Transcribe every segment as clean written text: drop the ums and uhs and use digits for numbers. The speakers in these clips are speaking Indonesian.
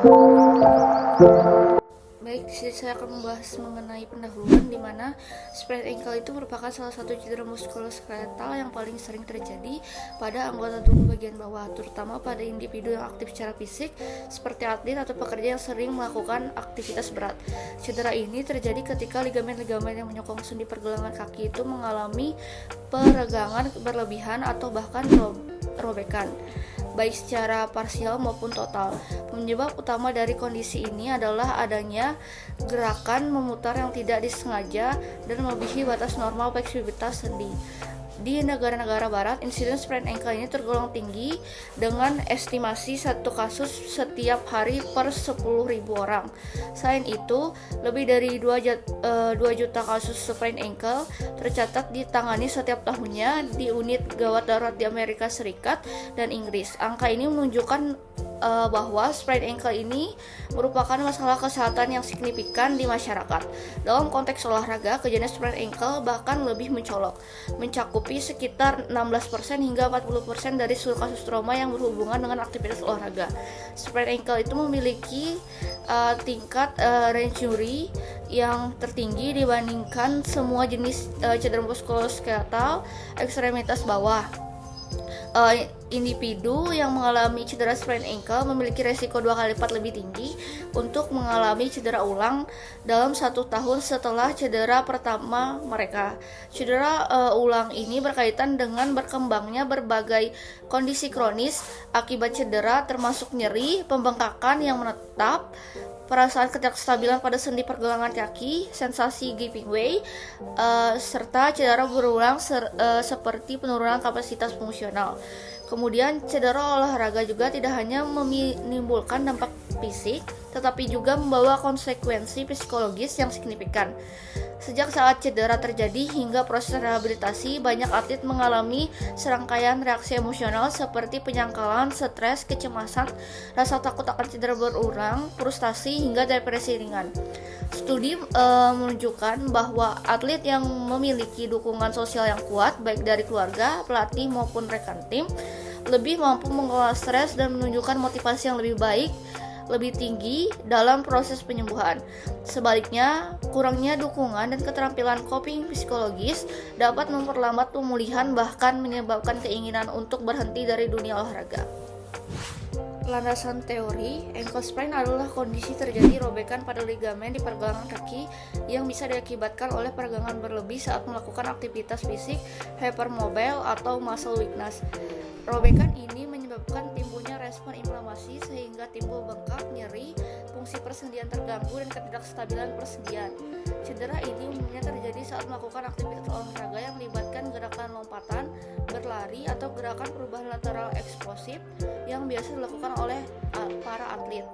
Baik, di sini saya akan membahas mengenai pendahuluan di mana sprain ankle itu merupakan salah satu cedera muskuloskeletal yang paling sering terjadi pada anggota tubuh bagian bawah, terutama pada individu yang aktif secara fisik seperti atlet atau pekerja yang sering melakukan aktivitas berat. Cedera ini terjadi ketika ligamen-ligamen yang menyokong sendi pergelangan kaki itu mengalami peregangan berlebihan atau bahkan robekan, baik secara parsial maupun total. Penyebab utama dari kondisi ini adalah adanya gerakan memutar yang tidak disengaja dan melebihi batas normal fleksibilitas sendi. Di negara-negara barat, insiden sprain ankle ini tergolong tinggi dengan estimasi satu kasus setiap hari per 10.000 orang. Selain itu, lebih dari 2 juta kasus sprain ankle tercatat ditangani setiap tahunnya di unit gawat darurat di Amerika Serikat dan Inggris. Angka ini menunjukkan bahwa sprain ankle ini merupakan masalah kesehatan yang signifikan di masyarakat. Dalam konteks olahraga, kejadian sprain ankle bahkan lebih mencolok, mencakupi sekitar 16% hingga 40% dari seluruh kasus trauma yang berhubungan dengan aktivitas olahraga. Sprain ankle itu memiliki tingkat injury yang tertinggi dibandingkan semua jenis cedera muskuloskeletal ekstremitas bawah. Individu yang mengalami cedera sprain ankle memiliki resiko 2 kali lipat lebih tinggi untuk mengalami cedera ulang dalam 1 tahun setelah cedera pertama mereka. Cedera ulang ini berkaitan dengan berkembangnya berbagai kondisi kronis akibat cedera, termasuk nyeri, pembengkakan yang menetap, perasaan ketidakstabilan pada sendi pergelangan kaki, sensasi giving way, serta cedera berulang seperti penurunan kapasitas fungsional. Kemudian cedera olahraga juga tidak hanya menimbulkan dampak fisik, tetapi juga membawa konsekuensi psikologis yang signifikan. Sejak saat cedera terjadi hingga proses rehabilitasi, banyak atlet mengalami serangkaian reaksi emosional seperti penyangkalan, stres, kecemasan, rasa takut akan cedera berulang, frustasi, hingga depresi ringan. Studi menunjukkan bahwa atlet yang memiliki dukungan sosial yang kuat, baik dari keluarga, pelatih, maupun rekan tim, lebih mampu mengelola stres dan menunjukkan motivasi yang lebih tinggi dalam proses penyembuhan. Sebaliknya, kurangnya dukungan dan keterampilan coping psikologis dapat memperlambat pemulihan, bahkan menyebabkan keinginan untuk berhenti dari dunia olahraga. Landasan teori, ankle sprain adalah kondisi terjadi robekan pada ligamen di pergelangan kaki yang bisa diakibatkan oleh peregangan berlebih saat melakukan aktivitas fisik, hypermobile, atau muscle weakness. Robekan ini menyebabkan timbulnya respon inflamasi sehingga timbul bengkak, nyeri, fungsi persendian terganggu, dan ketidakstabilan persendian. Cedera ini umumnya terjadi saat melakukan aktivitas olahraga yang melibatkan gerakan lompatan, berlari, atau gerakan perubahan lateral eksplosif yang biasa dilakukan oleh para atlet.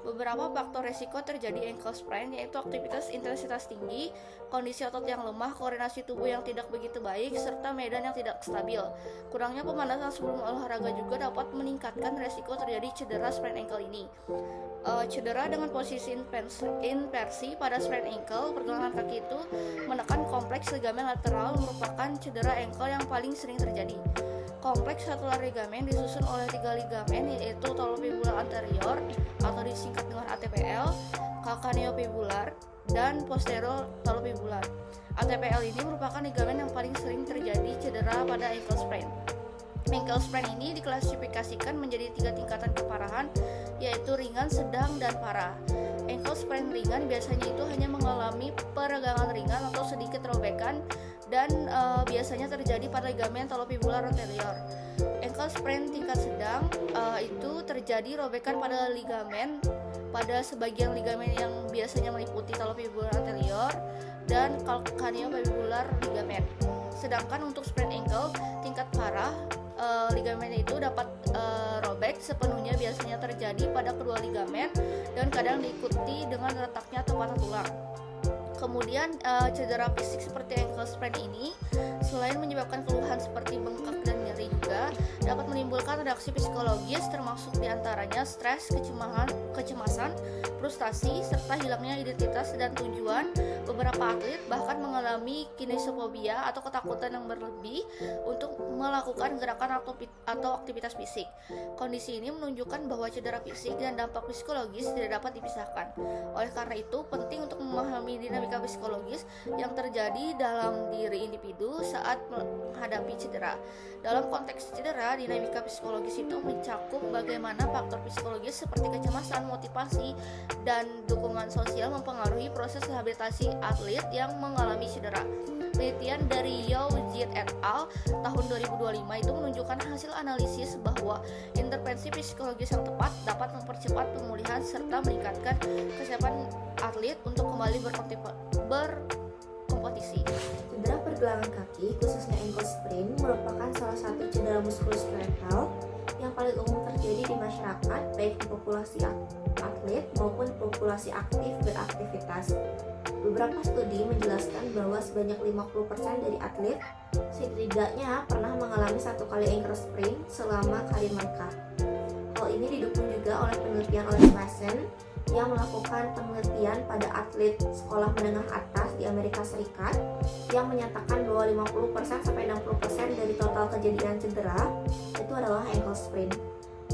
Beberapa faktor resiko terjadi ankle sprain yaitu aktivitas intensitas tinggi, kondisi otot yang lemah, koordinasi tubuh yang tidak begitu baik, serta medan yang tidak stabil. Kurangnya pemanasan sebelum olahraga juga dapat meningkatkan resiko terjadi cedera sprain ankle ini. Cedera dengan posisi inversi pada sprain ankle pergelangan kaki itu menekan kompleks ligamen lateral merupakan cedera ankle yang paling sering terjadi. Kompleks satular ligamen disusun oleh 3 ligamen yaitu talofibular anterior atau disingkat dengan ATPL, calcaneofibular, dan posterior talofibular. ATPL ini merupakan ligamen yang paling sering terjadi cedera pada ankle sprain. Ankle sprain ini diklasifikasikan menjadi 3 tingkatan keparahan, yaitu ringan, sedang, dan parah. Ankle sprain ringan biasanya itu hanya mengalami peregangan ringan atau sedikit robekan dan biasanya terjadi pada ligamen talofibular anterior. Ankle sprain tingkat sedang itu terjadi robekan pada ligamen pada sebagian ligamen yang biasanya meliputi talofibular anterior dan calcaneofibular ligamen. Sedangkan untuk sprain ankle tingkat parah, ligamen itu dapat robek sepenuhnya, biasanya terjadi pada kedua ligamen dan kadang diikuti dengan retaknya atau patah tulang. Kemudian cedera fisik seperti ankle sprain ini selain menyebabkan keluhan seperti bengkak dan nyeri juga dapat menimbulkan reaksi psikologis termasuk diantaranya stres, kecemasan, frustasi, serta hilangnya identitas dan tujuan. Beberapa atlet bahkan mengalami kinesiophobia atau ketakutan yang berlebih untuk melakukan gerakan atau aktivitas fisik. Kondisi ini menunjukkan bahwa cedera fisik dan dampak psikologis tidak dapat dipisahkan. Oleh karena itu, penting untuk memahami dinamika psikologis yang terjadi dalam diri individu saat menghadapi cedera. Dalam konteks cedera, dinamika psikologis itu mencakup bagaimana faktor psikologis seperti kecemasan, motivasi, dan dukungan sosial mempengaruhi proses rehabilitasi atlet yang mengalami cedera. Penelitian dari Yao Jit et al. Tahun 2025 itu menunjukkan hasil analisis bahwa intervensi psikologis yang tepat dapat mempercepat pemulihan serta meningkatkan kesiapan atlet untuk kembali berkompetisi. Cedera pergelangan kaki, khususnya ankle sprain, merupakan salah satu cedera muskuloskeletal yang paling umum terjadi di masyarakat, baik di populasi atlet maupun populasi aktif beraktivitas. Beberapa studi menjelaskan bahwa sebanyak 50% dari atlet setidaknya pernah mengalami satu kali ankle sprain selama karir mereka. Hal ini didukung juga oleh penelitian oleh Swassen yang melakukan penelitian pada atlet sekolah menengah atas di Amerika Serikat yang menyatakan bahwa 50% sampai 60% dari total kejadian cedera itu adalah ankle sprain.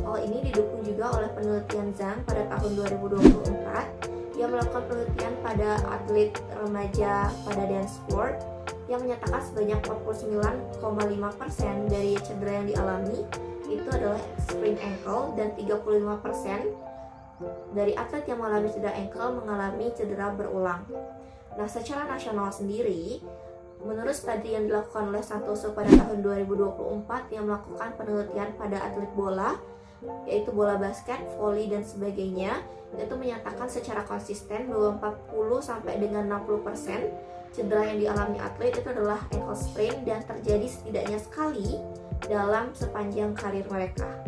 Hal ini didukung juga oleh penelitian Zhang pada tahun 2024 yang melakukan penelitian pada atlet remaja pada dance sport yang menyatakan sebanyak 49,5% dari cedera yang dialami itu adalah sprain ankle dan 35% dari atlet yang mengalami cedera ankle mengalami cedera berulang. Nah, secara nasional sendiri, menurut studi yang dilakukan oleh Santoso pada tahun 2024 yang melakukan penelitian pada atlet bola, yaitu bola basket, voli, dan sebagainya, itu menyatakan secara konsisten bahwa 40 sampai dengan 60% cedera yang dialami atlet itu adalah ankle sprain dan terjadi setidaknya sekali dalam sepanjang karir mereka.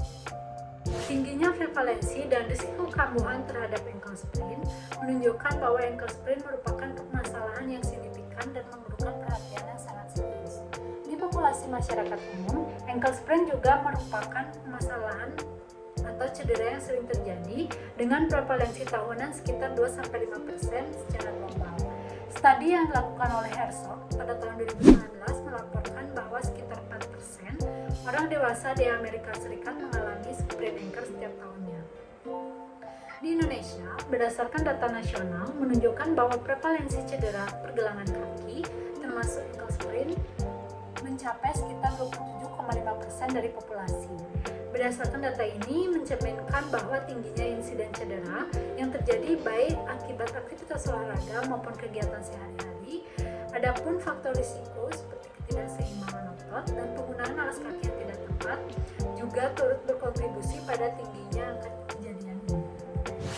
Tingginya prevalensi dan risiko kambuhan terhadap ankle sprain menunjukkan bahwa ankle sprain merupakan permasalahan yang signifikan dan memerlukan perhatian yang sangat serius. Di populasi masyarakat umum, ankle sprain juga merupakan permasalahan atau cedera yang sering terjadi dengan prevalensi tahunan sekitar 2-5% secara global. Studi yang dilakukan oleh Herzog pada tahun 2019 melaporkan bahwa sekitar 4% orang dewasa di Amerika Serikat mengalami sprain ankle setiap tahunnya. Di Indonesia, berdasarkan data nasional menunjukkan bahwa prevalensi cedera pergelangan kaki termasuk ankle sprain mencapai sekitar 27,5% dari populasi. Berdasarkan data ini mencerminkan bahwa tingginya insiden cedera yang terjadi baik akibat aktivitas olahraga maupun kegiatan sehari-hari. Adapun faktor risiko seperti ketidakseimbangan otot dan penggunaan alas kaki yang tidak tepat juga turut berkontribusi pada tingginya angka kejadian ini.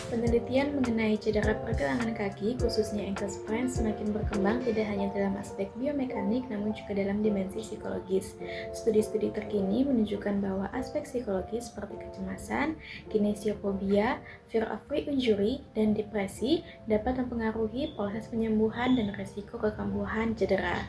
Penelitian mengenai cedera pergelangan kaki, khususnya ankle sprain, semakin berkembang tidak hanya dalam aspek biomekanik namun juga dalam dimensi psikologis. Studi-studi terkini menunjukkan bahwa aspek psikologis seperti kecemasan, kinesiophobia, fear of re-injury, dan depresi dapat mempengaruhi proses penyembuhan dan risiko kekambuhan cedera.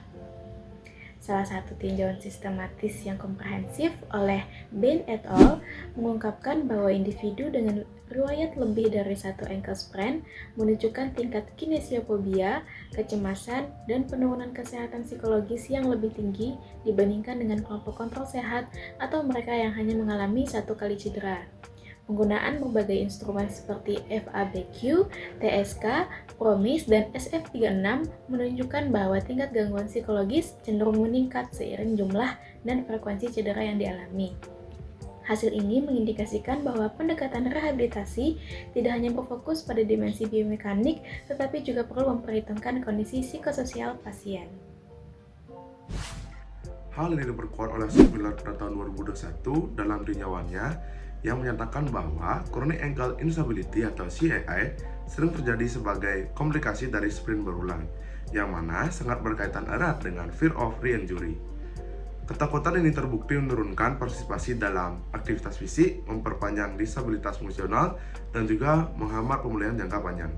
Salah satu tinjauan sistematis yang komprehensif oleh Bain et al. Mengungkapkan bahwa individu dengan riwayat lebih dari satu ankle sprain menunjukkan tingkat kinesiophobia, kecemasan, dan penurunan kesehatan psikologis yang lebih tinggi dibandingkan dengan kelompok kontrol sehat atau mereka yang hanya mengalami satu kali cedera. Penggunaan berbagai instrumen seperti FABQ, TSK, PROMIS, dan SF36 menunjukkan bahwa tingkat gangguan psikologis cenderung meningkat seiring jumlah dan frekuensi cedera yang dialami. Hasil ini mengindikasikan bahwa pendekatan rehabilitasi tidak hanya berfokus pada dimensi biomekanik, tetapi juga perlu memperhitungkan kondisi psikososial pasien. Hal ini diperkuat oleh Miller pada tahun 2021 dalam tinjauannya yang menyatakan bahwa chronic ankle instability atau CAI sering terjadi sebagai komplikasi dari sprain berulang, yang mana sangat berkaitan erat dengan fear of re-injury. Ketakutan ini terbukti menurunkan partisipasi dalam aktivitas fisik, memperpanjang disabilitas fungsional, dan juga menghambat pemulihan jangka panjang.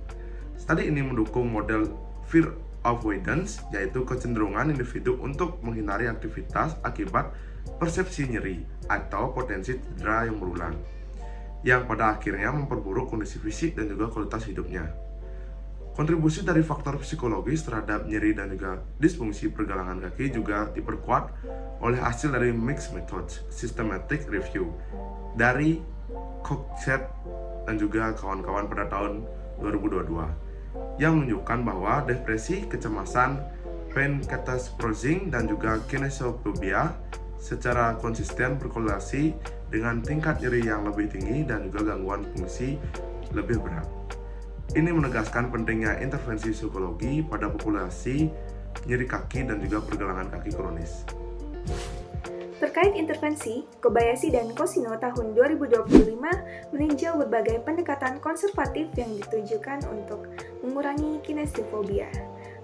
Studi ini mendukung model fear avoidance, yaitu kecenderungan individu untuk menghindari aktivitas akibat persepsi nyeri atau potensi cedera yang berulang, yang pada akhirnya memperburuk kondisi fisik dan juga kualitas hidupnya. Kontribusi dari faktor psikologis terhadap nyeri dan juga disfungsi pergelangan kaki juga diperkuat oleh hasil dari Mixed Methods Systematic Review dari Coxet dan juga kawan-kawan pada tahun 2022 yang menunjukkan bahwa depresi, kecemasan, pain catasprosing, dan juga kinesiophobia secara konsisten berkorelasi dengan tingkat nyeri yang lebih tinggi dan juga gangguan fungsi lebih berat. Ini menegaskan pentingnya intervensi psikologi pada populasi nyeri kaki dan juga pergelangan kaki kronis. Terkait intervensi, Kobayashi dan Kosino tahun 2025 meninjau berbagai pendekatan konservatif yang ditujukan untuk mengurangi kinesiofobia.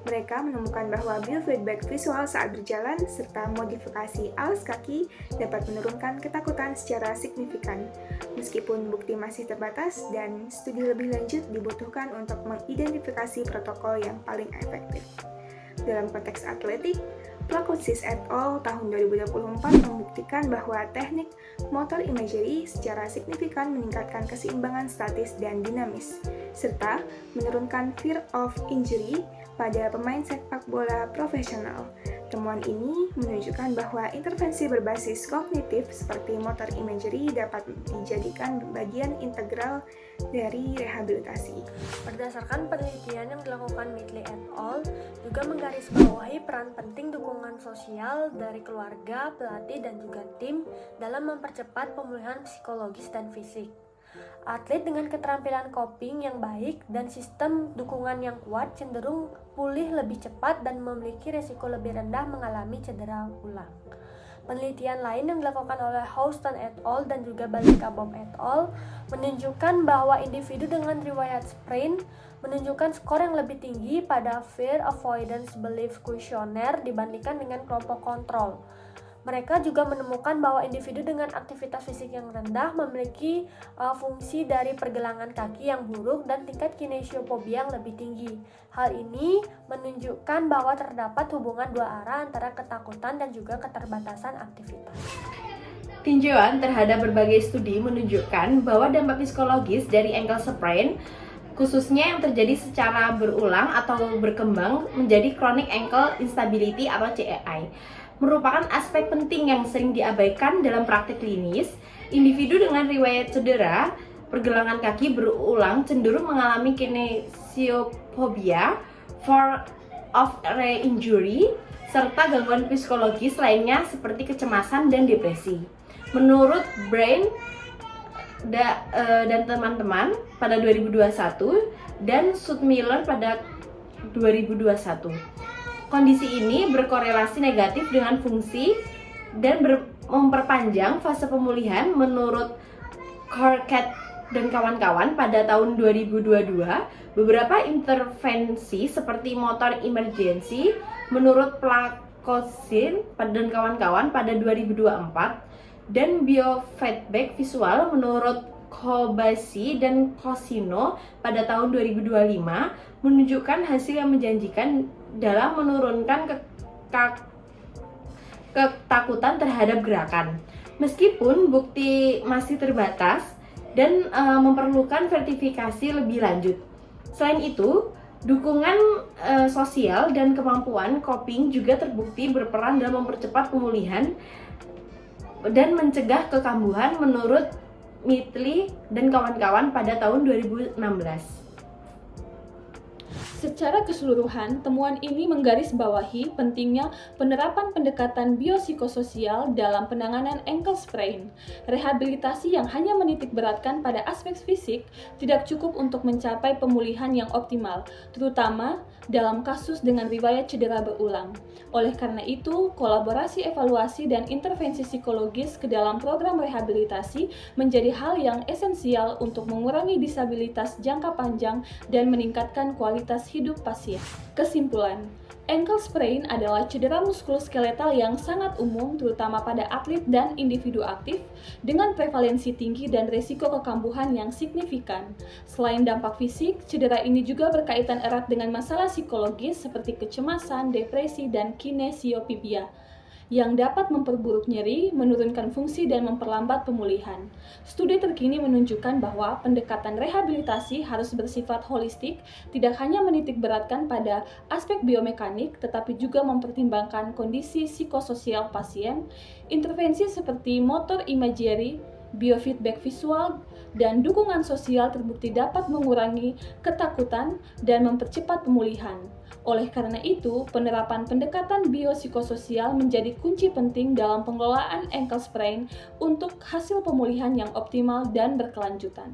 Mereka menemukan bahwa biofeedback visual saat berjalan serta modifikasi alas kaki dapat menurunkan ketakutan secara signifikan. Meskipun bukti masih terbatas dan studi lebih lanjut dibutuhkan untuk mengidentifikasi protokol yang paling efektif. Dalam konteks atletik, Plakousis et al. Tahun 2024 membuktikan bahwa teknik motor imagery secara signifikan meningkatkan keseimbangan statis dan dinamis, serta menurunkan fear of injury pada pemain sepak bola profesional. Temuan ini menunjukkan bahwa intervensi berbasis kognitif seperti motor imagery dapat dijadikan bagian integral dari rehabilitasi. Berdasarkan penelitian yang dilakukan Midley et al. Juga menggarisbawahi peran penting dukungan sosial dari keluarga, pelatih, dan juga tim dalam mempercepat pemulihan psikologis dan fisik. Atlet dengan keterampilan coping yang baik dan sistem dukungan yang kuat cenderung pulih lebih cepat dan memiliki risiko lebih rendah mengalami cedera ulang. Penelitian lain yang dilakukan oleh Houston et al. Dan juga Balikabov et al. Menunjukkan bahwa individu dengan riwayat sprain menunjukkan skor yang lebih tinggi pada Fear Avoidance Belief Questionnaire dibandingkan dengan kelompok kontrol. Mereka juga menemukan bahwa individu dengan aktivitas fisik yang rendah memiliki fungsi dari pergelangan kaki yang buruk dan tingkat kinesiofobia yang lebih tinggi. Hal ini menunjukkan bahwa terdapat hubungan dua arah antara ketakutan dan juga keterbatasan aktivitas. Tinjauan terhadap berbagai studi menunjukkan bahwa dampak psikologis dari ankle sprain, khususnya yang terjadi secara berulang atau berkembang menjadi chronic ankle instability atau CAI, merupakan aspek penting yang sering diabaikan dalam praktik klinis. Individu dengan riwayat cedera pergelangan kaki berulang cenderung mengalami kinesiofobia, fear of re-injury, serta gangguan psikologis lainnya seperti kecemasan dan depresi. Menurut Brain dan teman-teman pada 2021 dan Sudmiller pada 2021. Kondisi ini berkorelasi negatif dengan fungsi dan memperpanjang fase pemulihan menurut Corcat dan kawan-kawan pada tahun 2022. Beberapa intervensi seperti motor emergency menurut Plakousis dan kawan-kawan pada 2024 dan biofeedback visual menurut Kobayashi dan Kosino pada tahun 2025 menunjukkan hasil yang menjanjikan dalam menurunkan ketakutan terhadap gerakan. Meskipun bukti masih terbatas dan memerlukan verifikasi lebih lanjut. Selain itu, dukungan sosial dan kemampuan coping juga terbukti berperan dalam mempercepat pemulihan dan mencegah kekambuhan menurut Midley dan kawan-kawan pada tahun 2016. Secara keseluruhan, temuan ini menggarisbawahi pentingnya penerapan pendekatan biopsikososial dalam penanganan ankle sprain. Rehabilitasi yang hanya menitikberatkan pada aspek fisik tidak cukup untuk mencapai pemulihan yang optimal, terutama dalam kasus dengan riwayat cedera berulang. Oleh karena itu, kolaborasi evaluasi dan intervensi psikologis ke dalam program rehabilitasi menjadi hal yang esensial untuk mengurangi disabilitas jangka panjang dan meningkatkan kualitas hidup pasien. Kesimpulan, Ankle sprain adalah cedera muskuloskeletal yang sangat umum terutama pada atlet dan individu aktif dengan prevalensi tinggi dan risiko kekambuhan yang signifikan. Selain dampak fisik, cedera ini juga berkaitan erat dengan masalah psikologis seperti kecemasan, depresi, dan kinesiopibia yang dapat memperburuk nyeri, menurunkan fungsi, dan memperlambat pemulihan. Studi terkini menunjukkan bahwa pendekatan rehabilitasi harus bersifat holistik, tidak hanya menitik beratkan pada aspek biomekanik, tetapi juga mempertimbangkan kondisi psikososial pasien. Intervensi seperti motor imagery, biofeedback visual, dan dukungan sosial terbukti dapat mengurangi ketakutan dan mempercepat pemulihan. Oleh karena itu, penerapan pendekatan biopsikososial menjadi kunci penting dalam pengelolaan ankle sprain untuk hasil pemulihan yang optimal dan berkelanjutan.